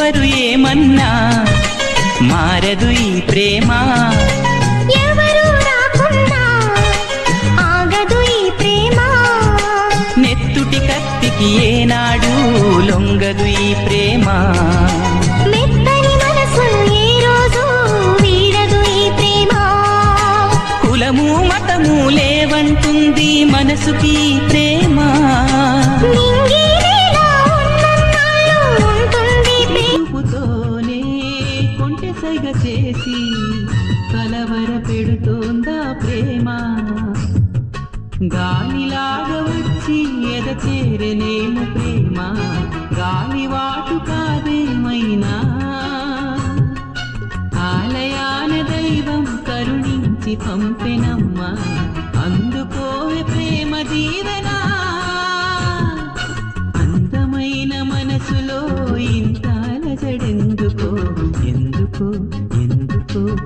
ఎవరు ఏమన్నా మారదు ఈ ప్రేమ. ఎవరు రాకున్నా ఆగదు ఈ ప్రేమ. నెత్తుటి కత్తికి ఏనాడు లొంగదు ఈ ప్రేమ. మెత్తని మనసు ఏ రోజు వీడదు ఈ ప్రేమ. కులము మతము లేవంటుంది మనసుకి ప్రేమ. నింగినేలా ఉన్నన్నాళ్ళు ఉంటుంది ప్రేమ. చూపుతోనే కొంటె సైగ చేసి కలవర పెడుతోందా ప్రేమ. గాలిలాగా వచ్చి ఎద చేరనేము ప్రేమ. గాలివాటు కాదేమైనా ఆలయాన దైవం కరుణించి పంపెనమ్మ. అందుకోవే ప్రేమ దీవెన. అందమైన మనసులో ఇంత అలజడెందుకో ఎందుకో ఎందుకో